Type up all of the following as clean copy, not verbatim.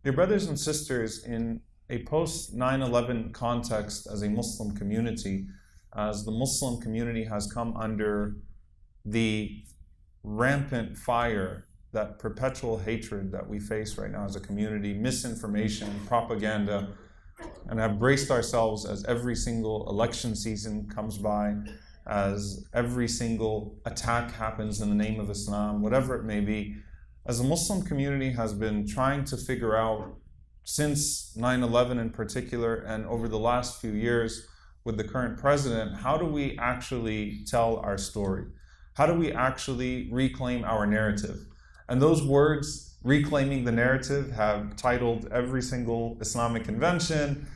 Dear brothers and sisters, in a post 9/11 context as a Muslim community, as the Muslim community has come under the rampant fire, that perpetual hatred that we face right now as a community, misinformation, propaganda, and have braced ourselves as every single election season comes by, as every single attack happens in the name of Islam, whatever it may be, as a Muslim community has been trying to figure out since 9/11 in particular, and over the last few years with the current president, how do we actually tell our story? How do we actually reclaim our narrative? And those words, reclaiming the narrative, have titled every single Islamic convention.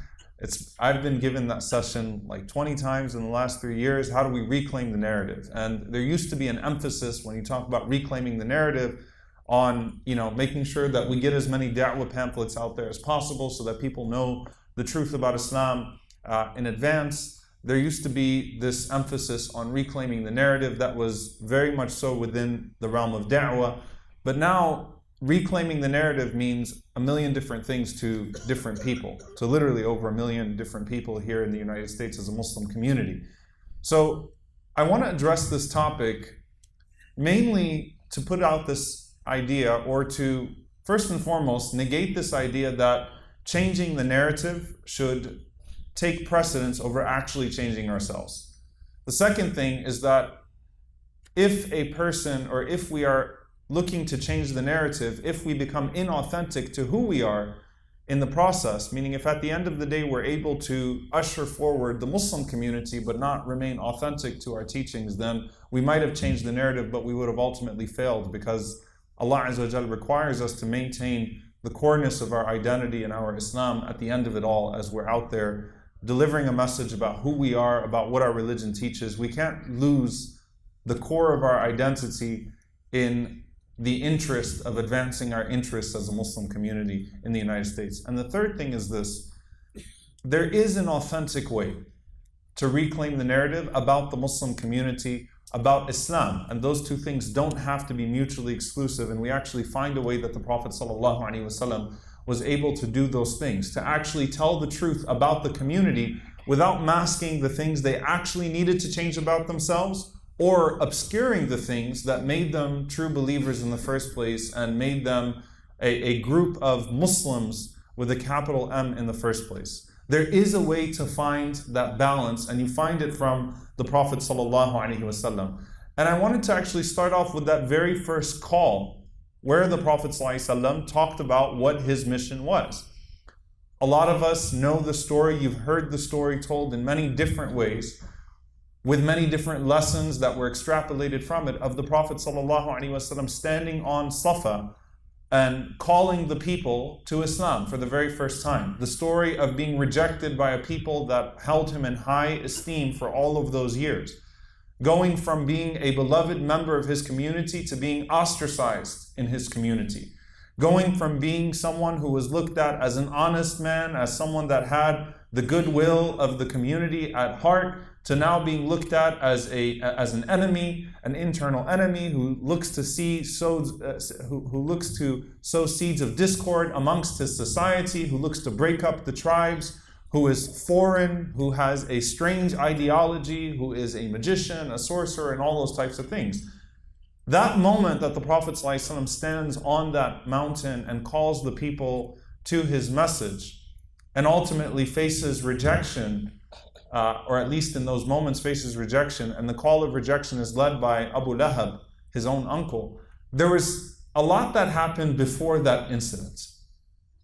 I've been given that session like 20 times in the last 3 years. How do we reclaim the narrative? And there used to be an emphasis when you talk about reclaiming the narrative on, making sure that we get as many da'wah pamphlets out there as possible so that people know the truth about Islam in advance. There used to be this emphasis on reclaiming the narrative that was very much so within the realm of da'wah. But now, reclaiming the narrative means a million different things to different people. So literally over 1 million different people here in the United States as a Muslim community. So I want to address this topic mainly to put out this idea, or to first and foremost negate this idea that changing the narrative should take precedence over actually changing ourselves. The second thing is that if a person, or if we are looking to change the narrative, if we become inauthentic to who we are in the process, meaning if at the end of the day we're able to usher forward the Muslim community but not remain authentic to our teachings, then we might have changed the narrative, but we would have ultimately failed, because Allah Azza wa Jal requires us to maintain the coreness of our identity and our Islam at the end of it all, as we're out there delivering a message about who we are, about what our religion teaches. We can't lose the core of our identity in the interest of advancing our interests as a Muslim community in the United States. And the third thing is this: there is an authentic way to reclaim the narrative about the Muslim community, about Islam, and those two things don't have to be mutually exclusive, and we actually find a way that the Prophet ﷺ was able to do those things, to actually tell the truth about the community without masking the things they actually needed to change about themselves, or obscuring the things that made them true believers in the first place and made them a group of Muslims with a capital M in the first place. There is a way to find that balance, and you find it from the Prophet ﷺ. And I wanted to actually start off with that very first call, where the Prophet ﷺ talked about what his mission was. A lot of us know the story, you've heard the story told in many different ways, with many different lessons that were extrapolated from it, of the Prophet ﷺ standing on Safa and calling the people to Islam for the very first time. The story of being rejected by a people that held him in high esteem for all of those years. Going from being a beloved member of his community to being ostracized in his community. Going from being someone who was looked at as an honest man, as someone that had the goodwill of the community at heart, to now being looked at as an enemy, an internal enemy who looks to sow seeds of discord amongst his society, who looks to break up the tribes, who is foreign, who has a strange ideology, who is a magician, a sorcerer, and all those types of things. That moment that the Prophet ﷺ stands on that mountain and calls the people to his message, and ultimately faces rejection, or at least in those moments faces rejection, and the call of rejection is led by Abu Lahab, his own uncle. There was a lot that happened before that incident.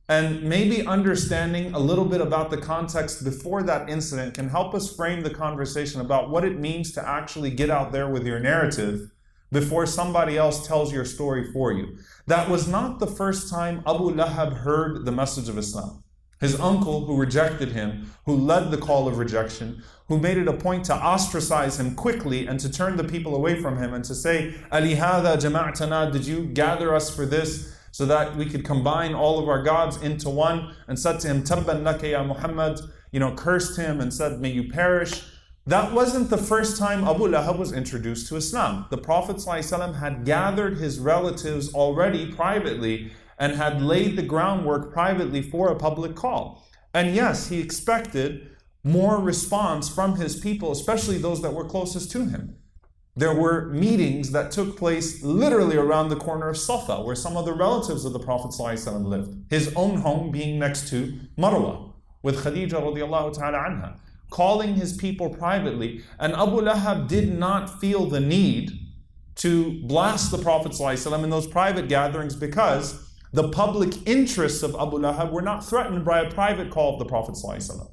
And maybe understanding a little bit about the context before that incident can help us frame the conversation about what it means to actually get out there with your narrative before somebody else tells your story for you. That was not the first time Abu Lahab heard the message of Islam. His uncle, who rejected him, who led the call of rejection, who made it a point to ostracize him quickly and to turn the people away from him and to say, "Alihada jama'tana, did you gather us for this so that we could combine all of our gods into one?" And said to him, "Tabban laka ya Muhammad," cursed him and said, "May you perish." That wasn't the first time Abu Lahab was introduced to Islam. The Prophet ﷺ had gathered his relatives already privately and had laid the groundwork privately for a public call. And yes, he expected more response from his people, especially those that were closest to him. There were meetings that took place literally around the corner of Safa, where some of the relatives of the Prophet ﷺ lived. His own home being next to Marwa, with Khadija radiallahu ta'ala anha, calling his people privately. And Abu Lahab did not feel the need to blast the Prophet ﷺ in those private gatherings, because the public interests of Abu Lahab were not threatened by a private call of the Prophet ﷺ.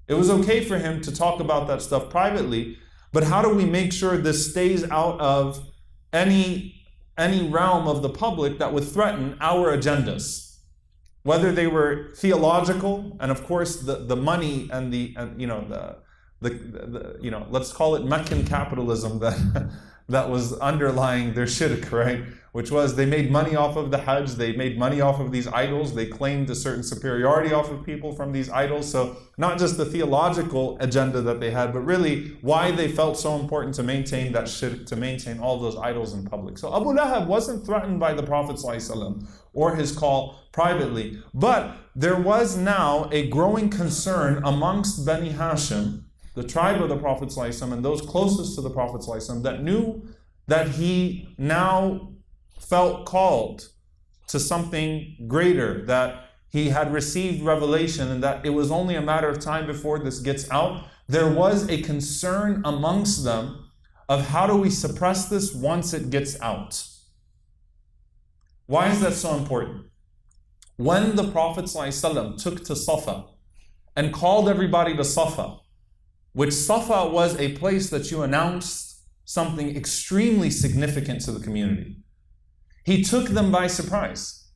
It was okay for him to talk about that stuff privately, but how do we make sure this stays out of any realm of the public that would threaten our agendas? Whether they were theological, and of course the money and let's call it Meccan capitalism that was underlying their shirk, right? Which was, they made money off of the Hajj, they made money off of these idols, they claimed a certain superiority off of people from these idols. So not just the theological agenda that they had, but really why they felt so important to maintain that shirk, to maintain all those idols in public. So Abu Lahab wasn't threatened by the Prophet ﷺ or his call privately, but there was now a growing concern amongst Bani Hashim, the tribe of the Prophet ﷺ, and those closest to the Prophet ﷺ, that knew that he now felt called to something greater, that he had received revelation, and that it was only a matter of time before this gets out. There was a concern amongst them of how do we suppress this once it gets out. Why is that so important? When the Prophet ﷺ took to Safa and called everybody to Safa, which Safa was a place that you announced something extremely significant to the community, he took them by surprise.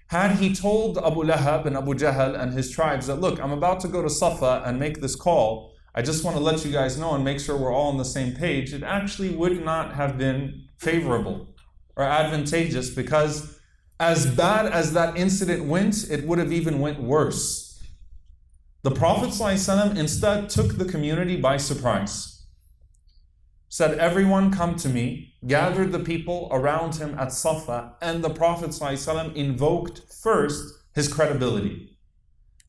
Had he told Abu Lahab and Abu Jahl and his tribes that, look, I'm about to go to Safa and make this call, I just want to let you guys know and make sure we're all on the same page, it actually would not have been favorable or advantageous, because as bad as that incident went, it would have even went worse. The Prophet ﷺ instead took the community by surprise. Said, everyone come to me, gathered the people around him at Safa, and the Prophet ﷺ invoked first his credibility.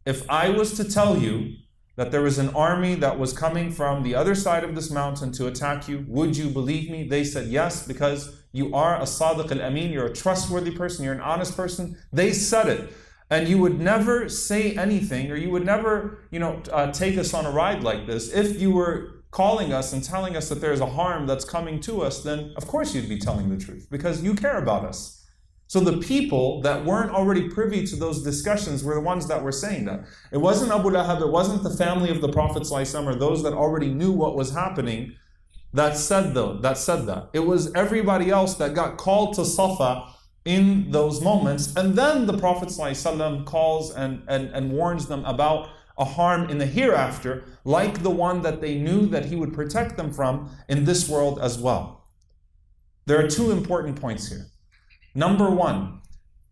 If I was to tell you that there was an army that was coming from the other side of this mountain to attack you, would you believe me? They said yes, because you are a Sadiq al-Amin, you're a trustworthy person, you're an honest person. They said it. And you would never say anything, or you would never, take us on a ride like this. If you were calling us and telling us that there's a harm that's coming to us, then of course you'd be telling the truth, because you care about us. So the people that weren't already privy to those discussions were the ones that were saying that. It wasn't Abu Lahab, it wasn't the family of the Prophet ﷺ or those that already knew what was happening that said that. It was everybody else that got called to Safa in those moments. And then the Prophet ﷺ calls and warns them about a harm in the hereafter, like the one that they knew that he would protect them from in this world as well. There are two important points here. Number one,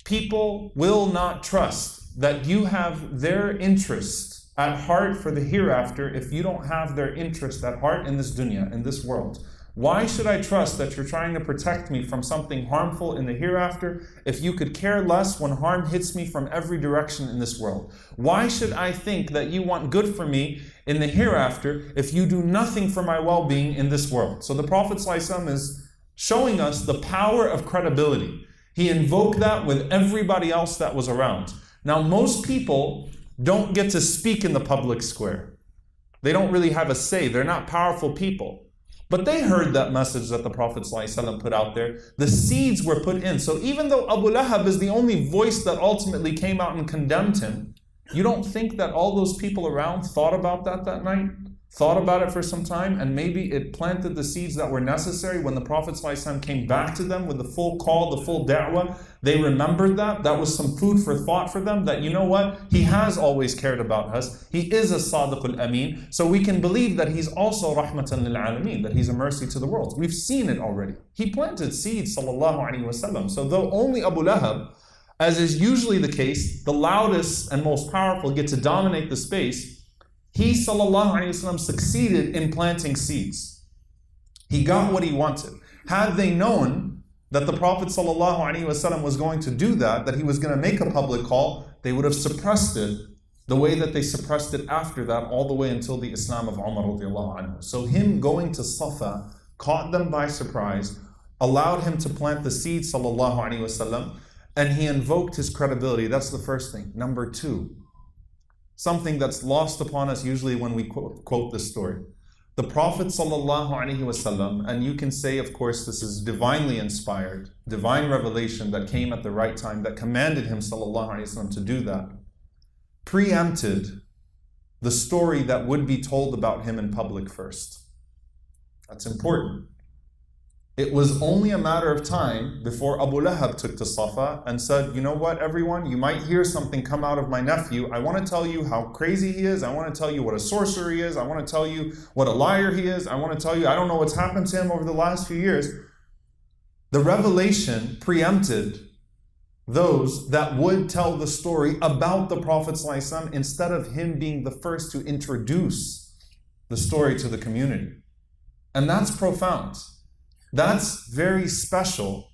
people will not trust that you have their interest at heart for the hereafter if you don't have their interest at heart in this dunya, in this world. Why should I trust that you're trying to protect me from something harmful in the hereafter if you could care less when harm hits me from every direction in this world? Why should I think that you want good for me in the hereafter if you do nothing for my well-being in this world? So the Prophet ﷺ is showing us the power of credibility. He invoked that with everybody else that was around. Now, most people don't get to speak in the public square. They don't really have a say. They're not powerful people. But they heard that message that the Prophet ﷺ put out there. The seeds were put in. So even though Abu Lahab is the only voice that ultimately came out and condemned him, you don't think that all those people around thought about that night? Thought about it for some time, and maybe it planted the seeds that were necessary when the Prophet ﷺ came back to them with the full call, the full da'wah. They remembered that. That was some food for thought for them, that you know what? He has always cared about us. He is a Sadiq al-Amin. So we can believe that he's also Rahmatan lil-Alameen, that he's a mercy to the world. We've seen it already. He planted seeds, sallallahu alayhi wasallam. So though only Abu Lahab, as is usually the case, the loudest and most powerful get to dominate the space, he, sallallahu alayhi wasallam, succeeded in planting seeds. He got what he wanted. Had they known that the Prophet ﷺ was going to do that he was going to make a public call, they would have suppressed it the way that they suppressed it after that, all the way until the Islam of Umar radiallahu anhu. So him going to Safa caught them by surprise, allowed him to plant the seed, sallallahu alaihi wasallam, and he invoked his credibility. That's the first thing. Number two, something that's lost upon us usually when we quote this story. The Prophet sallallahu alaihi wasallam, and you can say, of course, this is divinely inspired, divine revelation that came at the right time, that commanded him sallallahu alaihi wasallam to do that, preempted the story that would be told about him in public first. That's important. It was only a matter of time before Abu Lahab took to Safa and said, you know what, everyone, you might hear something come out of my nephew. I want to tell you how crazy he is. I want to tell you what a sorcerer he is. I want to tell you what a liar he is. I want to tell you, I don't know what's happened to him over the last few years. The revelation preempted those that would tell the story about the Prophet ﷺ instead of him being the first to introduce the story to the community. And that's profound. That's very special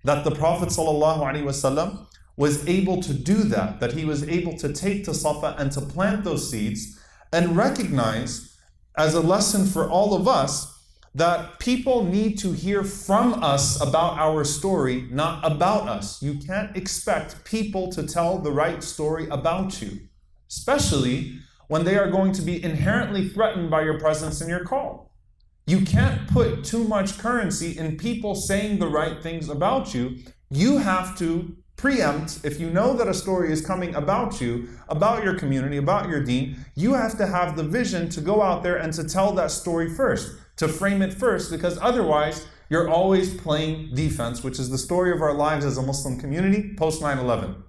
that the Prophet ﷺ was able to do that he was able to take to Safa and to plant those seeds and recognize as a lesson for all of us that people need to hear from us about our story, not about us. You can't expect people to tell the right story about you, especially when they are going to be inherently threatened by your presence and your call. You can't put too much currency in people saying the right things about you. You have to preempt, if you know that a story is coming about you, about your community, about your deen, you have to have the vision to go out there and to tell that story first, to frame it first, because otherwise you're always playing defense, which is the story of our lives as a Muslim community post 9/11.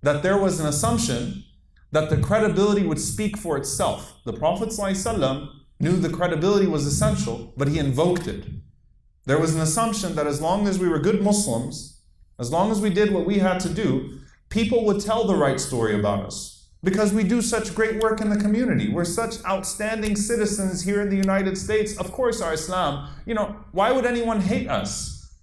That there was an assumption that the credibility would speak for itself. The Prophet ﷺ knew the credibility was essential, but he invoked it. There was an assumption that as long as we were good Muslims, as long as we did what we had to do, people would tell the right story about us. Because we do such great work in the community. We're such outstanding citizens here in the United States. Of course our Islam, why would anyone hate us?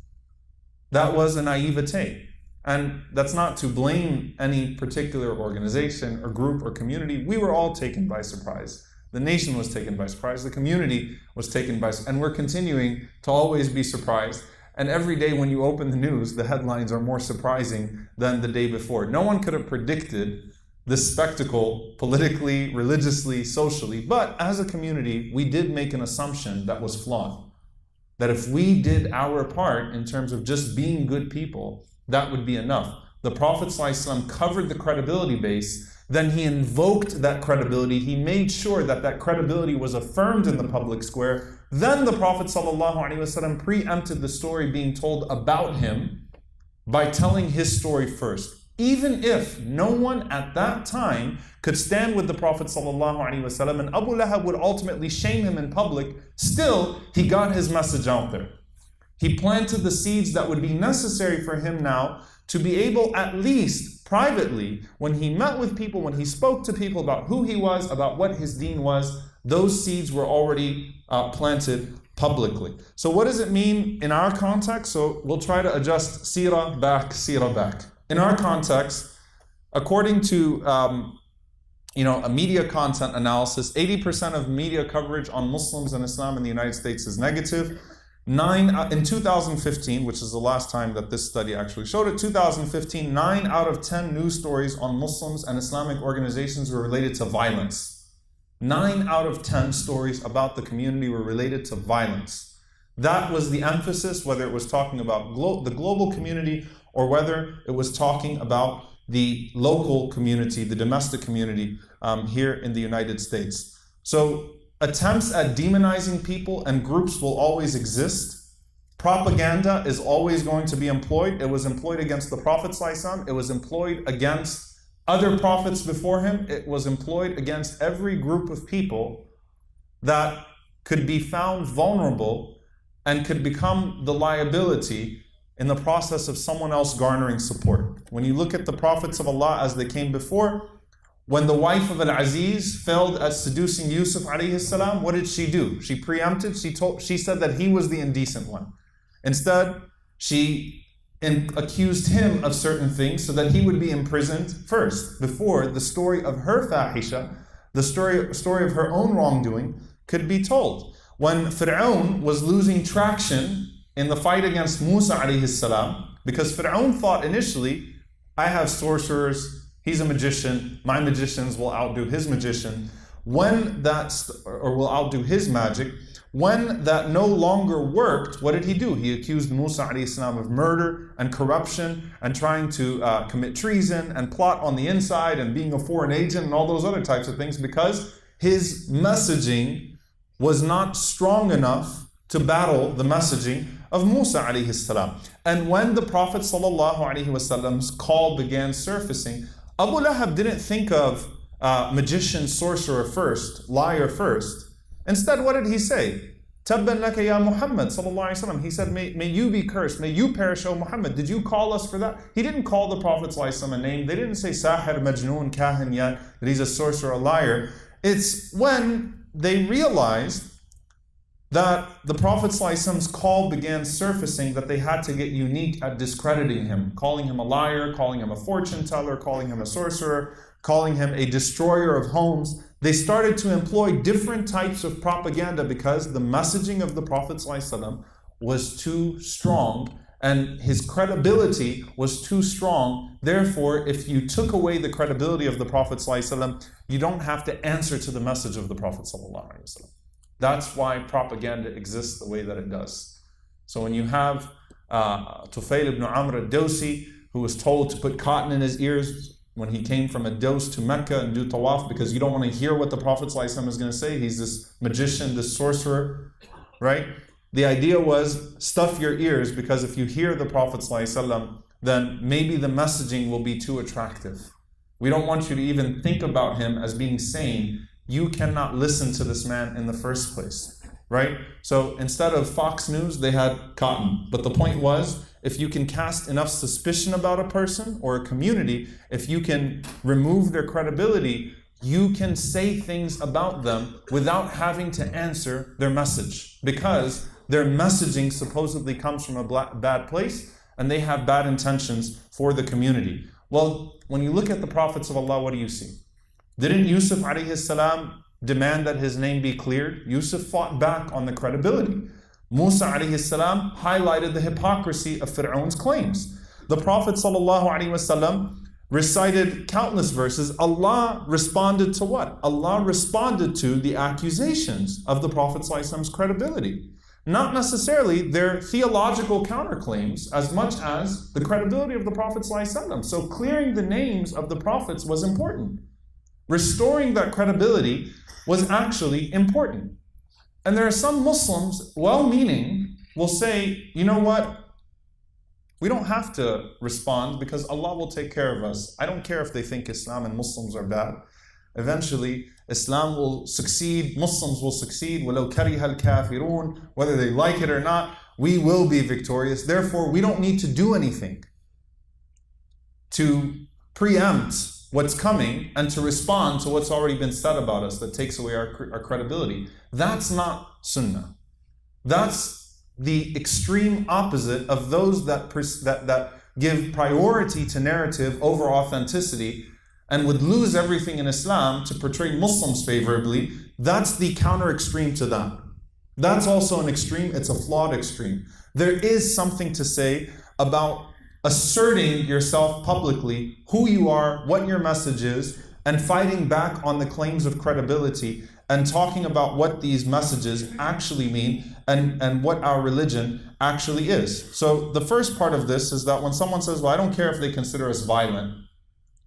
That was a naivete. And that's not to blame any particular organization or group or community. We were all taken by surprise. The nation was taken by surprise. The community was taken by surprise. And we're continuing to always be surprised. And every day when you open the news, the headlines are more surprising than the day before. No one could have predicted this spectacle politically, religiously, socially. But as a community, we did make an assumption that was flawed. That if we did our part in terms of just being good people, that would be enough. The Prophet ﷺ covered the credibility base. Then he invoked that credibility. He made sure that that credibility was affirmed in the public square. Then the Prophet ﷺ preempted the story being told about him by telling his story first. Even if no one at that time could stand with the Prophet ﷺ and Abu Lahab would ultimately shame him in public, still he got his message out there. He planted the seeds that would be necessary for him now to be able, at least privately, when he met with people, when he spoke to people about who he was, about what his deen was, those seeds were already planted publicly. So what does it mean in our context? So we'll try to adjust seerah back. In our context, according to a media content analysis, 80% of media coverage on Muslims and Islam in the United States is negative. In 2015, which is the last time that this study actually showed it, 2015, 9 out of 10 news stories on Muslims and Islamic organizations were related to violence. 9 out of 10 stories about the community were related to violence. That was the emphasis, whether it was talking about the global community or whether it was talking about the local community, the domestic community here in the United States. So attempts at demonizing people and groups will always exist. Propaganda is always going to be employed. It was employed against the Prophet ﷺ. It was employed against other prophets before him. It was employed against every group of people that could be found vulnerable and could become the liability in the process of someone else garnering support. When you look at the prophets of Allah as they came before, when the wife of Al-Aziz failed at seducing Yusuf alayhi salam, what did she do? She preempted, she said that he was the indecent one. Instead, she accused him of certain things so that he would be imprisoned first, before the story of her fahisha, the story of her own wrongdoing, could be told. When Fir'aun was losing traction in the fight against Musa alayhi salam, because Fir'aun thought initially, I have sorcerers, he's a magician, my magicians will outdo his magician. Will outdo his magic. When that no longer worked, what did he do? He accused Musa alayhi salam of murder and corruption and trying to commit treason and plot on the inside and being a foreign agent and all those other types of things, because his messaging was not strong enough to battle the messaging of Musa alayhi salam. And when the Prophet sallallahu alayhi wasallam's call began surfacing, Abu Lahab didn't think of magician, sorcerer first, liar first. Instead, what did he say? Tabban laka ya Muhammad sallallahu alayhi wasallam. He said, may you be cursed, may you perish, O Muhammad. Did you call us for that? He didn't call the Prophet sallallahu alayhi wasallam a name. They didn't say sahir, majnoon, kahin yet, that he's a sorcerer, a liar. It's when they realized that the Prophet ﷺ's call began surfacing that they had to get unique at discrediting him, calling him a liar, calling him a fortune teller, calling him a sorcerer, calling him a destroyer of homes. They started to employ different types of propaganda because the messaging of the Prophet ﷺ was too strong and his credibility was too strong. Therefore, if you took away the credibility of the Prophet ﷺ, you don't have to answer to the message of the Prophet ﷺ. That's why propaganda exists the way that it does. So when you have Tufail ibn Amr al-Dawsi, who was told to put cotton in his ears when he came from a dose to Mecca and do tawaf, because you don't want to hear what the Prophet ﷺ is going to say. He's this magician, this sorcerer, right? The idea was stuff your ears, because if you hear the Prophet ﷺ, then maybe the messaging will be too attractive. We don't want you to even think about him as being sane. You cannot listen to this man in the first place, right? So instead of Fox News, they had cotton. But the point was, if you can cast enough suspicion about a person or a community, if you can remove their credibility, you can say things about them without having to answer their message, because their messaging supposedly comes from a bad place and they have bad intentions for the community. Well, when you look at the prophets of Allah, what do you see? Didn't Yusuf alayhi salam demand that his name be cleared? Yusuf fought back on the credibility. Musa alayhi salam highlighted the hypocrisy of Fir'aun's claims. The Prophet sallallahu alayhi wasallam recited countless verses. Allah responded to what? Allah responded to the accusations of the Prophet sallallahu alayhi wasallam's credibility. Not necessarily their theological counterclaims as much as the credibility of the Prophet sallallahu alayhi wasallam. So clearing the names of the prophets was important. Restoring that credibility was actually important. And there are some Muslims, well-meaning, will say, you know what? We don't have to respond because Allah will take care of us. I don't care if they think Islam and Muslims are bad. Eventually, Islam will succeed, Muslims will succeed, وَلَوْ كَرِهَ الْكَافِرُونَ, whether they like it or not, we will be victorious. Therefore, we don't need to do anything to preempt what's coming and to respond to what's already been said about us that takes away our credibility. That's not sunnah. That's the extreme opposite of those that give priority to narrative over authenticity and would lose everything in Islam to portray Muslims favorably. That's the counter extreme to that. That's also an extreme. It's a flawed extreme. There is something to say about asserting yourself publicly, who you are, what your message is, and fighting back on the claims of credibility and talking about what these messages actually mean and what our religion actually is. So the first part of this is that when someone says, well, I don't care if they consider us violent.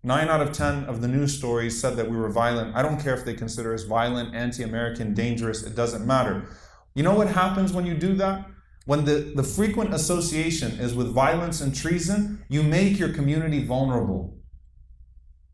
9 out of 10 of the news stories said that we were violent. I don't care if they consider us violent, anti-American, dangerous. It doesn't matter. You know what happens when you do that? When the frequent association is with violence and treason, you make your community vulnerable.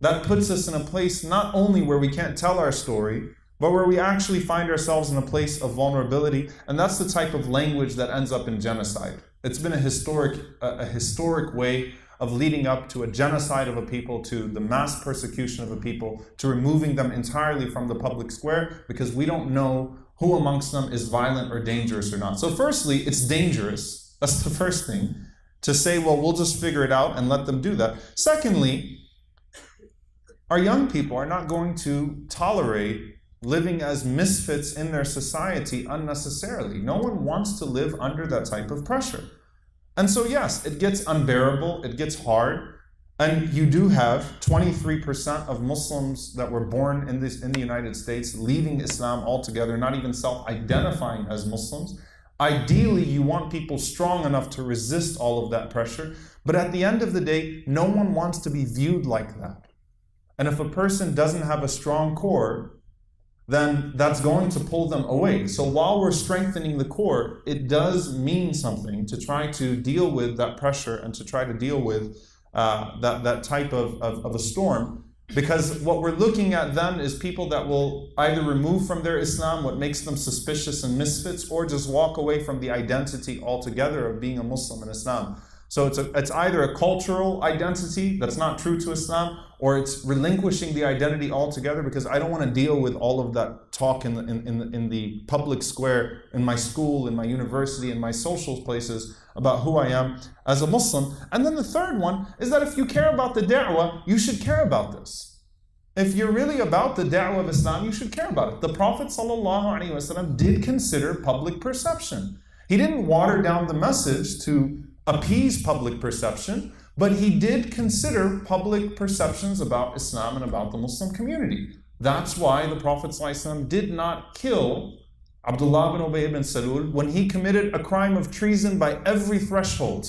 That puts us in a place not only where we can't tell our story, but where we actually find ourselves in a place of vulnerability. And that's the type of language that ends up in genocide. It's been a historic way of leading up to a genocide of a people, to the mass persecution of a people, to removing them entirely from the public square, because we don't know who amongst them is violent or dangerous or not. So firstly, it's dangerous That's the first thing. To say, well, we'll just figure it out and let them do that. Secondly, our young people are not going to tolerate living as misfits in their society unnecessarily. No one wants to live under that type of pressure. And so yes, it gets unbearable, it gets hard, and you do have 23% of Muslims that were born in the United States leaving Islam altogether, not even self-identifying as Muslims. Ideally, you want people strong enough to resist all of that pressure, but at the end of the day, no one wants to be viewed like that. And if a person doesn't have a strong core, then that's going to pull them away. So while we're strengthening the core, it does mean something to try to deal with that pressure and to try to deal with that type of a storm. Because what we're looking at then is people that will either remove from their Islam what makes them suspicious and misfits, or just walk away from the identity altogether of being a Muslim in Islam. So it's either a cultural identity that's not true to Islam, or it's relinquishing the identity altogether, because I don't want to deal with all of that talk in the public square, in my school, in my university, in my social places about who I am as a Muslim. And then the third one is that if you care about the da'wah, you should care about this. If you're really about the da'wah of Islam, you should care about it. The Prophet ﷺ did consider public perception. He didn't water down the message to appease public perception, but he did consider public perceptions about Islam and about the Muslim community. That's why the Prophet ﷺ did not kill Abdullah bin Ubay bin Salul when he committed a crime of treason by every threshold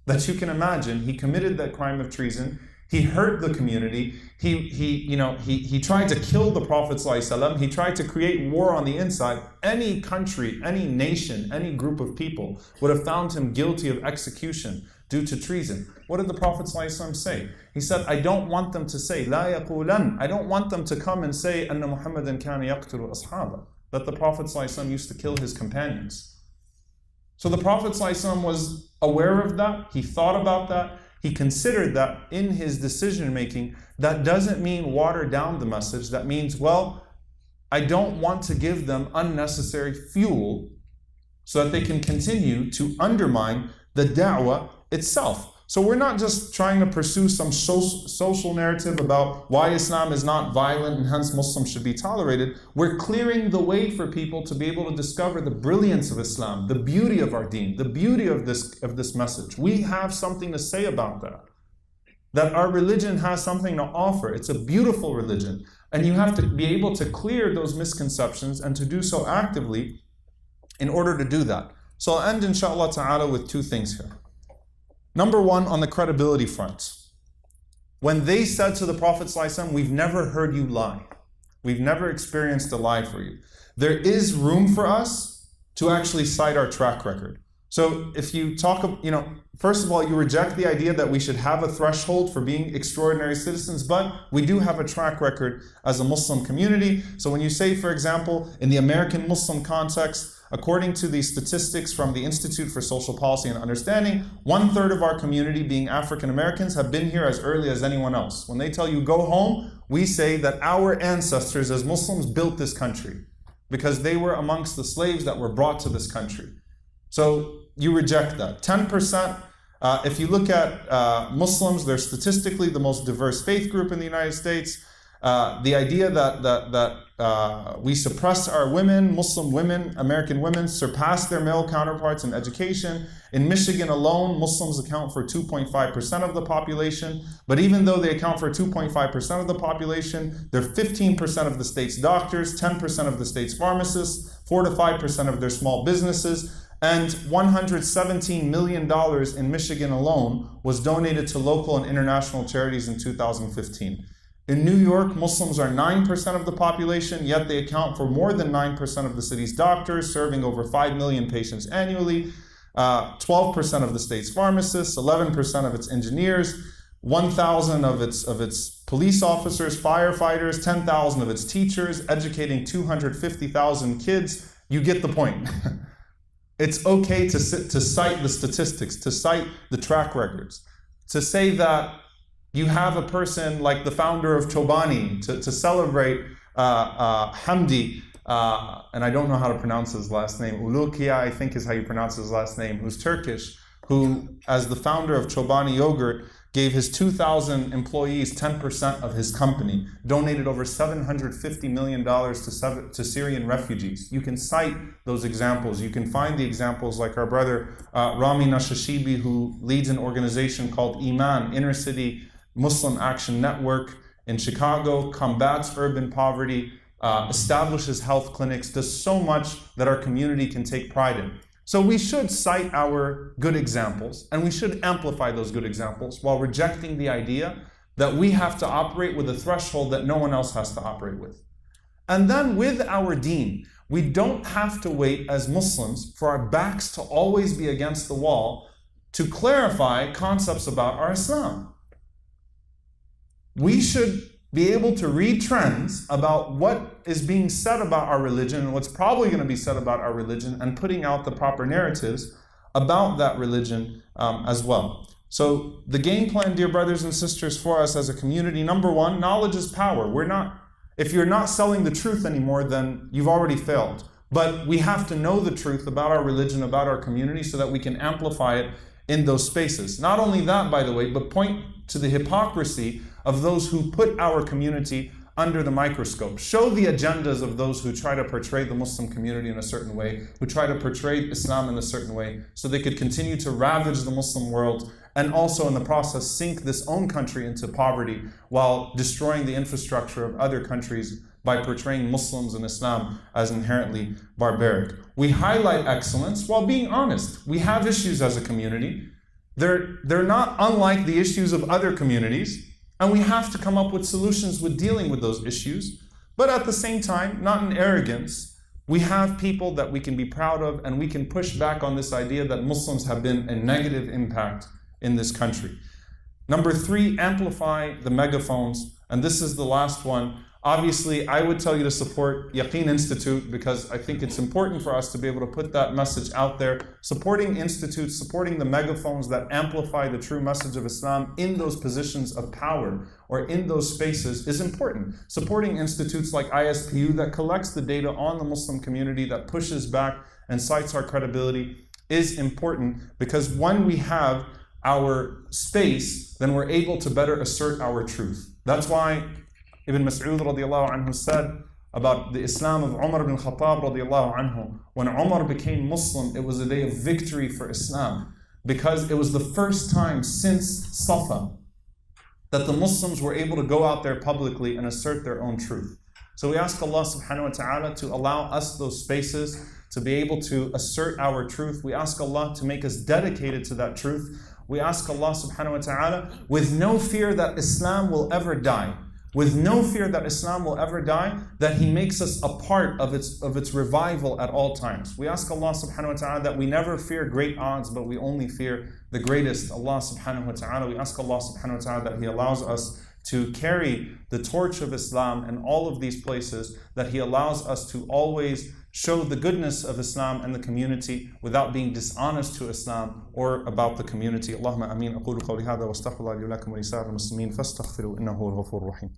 that you can imagine. He committed that crime of treason. He hurt the community. He tried to kill the Prophet ﷺ. He tried to create war on the inside. Any country, any nation, any group of people would have found him guilty of execution due to treason. What did the Prophet ﷺ say? He said, I don't want them to say, لا يقولن. I don't want them to come and say, أن محمدا كان يقتل أصحابه. That the Prophet ﷺ used to kill his companions. So the Prophet ﷺ was aware of that. He thought about that. He considered that in his decision making. That doesn't mean water down the message. That means, well, I don't want to give them unnecessary fuel so that they can continue to undermine the da'wah itself. So we're not just trying to pursue some social narrative about why Islam is not violent and hence Muslims should be tolerated. We're clearing the way for people to be able to discover the brilliance of Islam, the beauty of our deen, the beauty of this message. We have something to say about that. That our religion has something to offer. It's a beautiful religion. And you have to be able to clear those misconceptions and to do so actively in order to do that. So I'll end inshallah ta'ala with two things here. Number one, on the credibility front. When they said to the Prophet ﷺ, we've never heard you lie. We've never experienced a lie for you. There is room for us to actually cite our track record. So if you talk, first of all, you reject the idea that we should have a threshold for being extraordinary citizens, but we do have a track record as a Muslim community. So when you say, for example, in the American Muslim context, according to the statistics from the Institute for Social Policy and Understanding, 1/3 of our community, being African Americans, have been here as early as anyone else. When they tell you go home, we say that our ancestors as Muslims built this country because they were amongst the slaves that were brought to this country. So you reject that. 10%, if you look at Muslims, they're statistically the most diverse faith group in the United States. The idea that we suppress our women, Muslim women, American women, surpass their male counterparts in education. In Michigan alone, Muslims account for 2.5% of the population. But even though they account for 2.5% of the population, they're 15% of the state's doctors, 10% of the state's pharmacists, 4 to 5% of their small businesses. And $117 million in Michigan alone was donated to local and international charities in 2015. In New York, Muslims are 9% of the population, yet they account for more than 9% of the city's doctors, serving over 5 million patients annually, 12% of the state's pharmacists, 11% of its engineers, 1,000 of its police officers, firefighters, 10,000 of its teachers, educating 250,000 kids. You get the point. It's okay to cite the statistics, to cite the track records, to say that you have a person like the founder of Chobani to celebrate Hamdi and I don't know how to pronounce his last name, Ulukia, I think is how you pronounce his last name, who's Turkish, who, as the founder of Chobani Yogurt, gave his 2,000 employees 10% of his company, donated over $750 million to Syrian refugees. You can cite those examples. You can find the examples like our brother Rami Nashashibi, who leads an organization called Iman, Inner City Muslim Action Network in Chicago, combats urban poverty, establishes health clinics, does so much that our community can take pride in. So we should cite our good examples, and we should amplify those good examples while rejecting the idea that we have to operate with a threshold that no one else has to operate with. And then with our deen, we don't have to wait as Muslims for our backs to always be against the wall to clarify concepts about our Islam. We should be able to read trends about what is being said about our religion and what's probably going to be said about our religion, and putting out the proper narratives about that religion as well. So the game plan, dear brothers and sisters, for us as a community, number one, knowledge is power. If you're not selling the truth anymore, then you've already failed. But we have to know the truth about our religion, about our community, so that we can amplify it in those spaces. Not only that, by the way, but point to the hypocrisy of those who put our community under the microscope. Show the agendas of those who try to portray the Muslim community in a certain way, who try to portray Islam in a certain way, so they could continue to ravage the Muslim world and also in the process sink this own country into poverty while destroying the infrastructure of other countries by portraying Muslims and Islam as inherently barbaric. We highlight excellence while being honest. We have issues as a community. They're not unlike the issues of other communities, and we have to come up with solutions with dealing with those issues. But at the same time, not in arrogance, we have people that we can be proud of, and we can push back on this idea that Muslims have been a negative impact in this country. Number three, amplify the megaphones. And this is the last one. Obviously, I would tell you to support Yaqeen Institute, because I think it's important for us to be able to put that message out there. Supporting institutes, supporting the megaphones that amplify the true message of Islam in those positions of power or in those spaces is important. Supporting institutes like ISPU that collects the data on the Muslim community, that pushes back and cites our credibility, is important, because when we have our space, then we're able to better assert our truth. That's why Ibn Mas'ud radiallahu anhu said about the Islam of Umar ibn Khattab radiallahu anhu, when Umar became Muslim, it was a day of victory for Islam, because it was the first time since Safa that the Muslims were able to go out there publicly and assert their own truth. So we ask Allah subhanahu wa ta'ala to allow us those spaces to be able to assert our truth. We ask Allah to make us dedicated to that truth. We ask Allah subhanahu wa ta'ala with no fear that Islam will ever die, with no fear that Islam will ever die, that He makes us a part of its revival at all times. We ask Allah subhanahu wa ta'ala that we never fear great odds, but we only fear the greatest, Allah subhanahu wa ta'ala. We ask Allah subhanahu wa ta'ala that He allows us to carry the torch of Islam in all of these places, that He allows us to always show the goodness of Islam and the community without being dishonest to Islam or about the community. Allahumma ameen. أقول قولي هذا واستغفر الله لي ولكم ولسائر المسلمين فاستغفروا إنه هو الغفور الرحيم.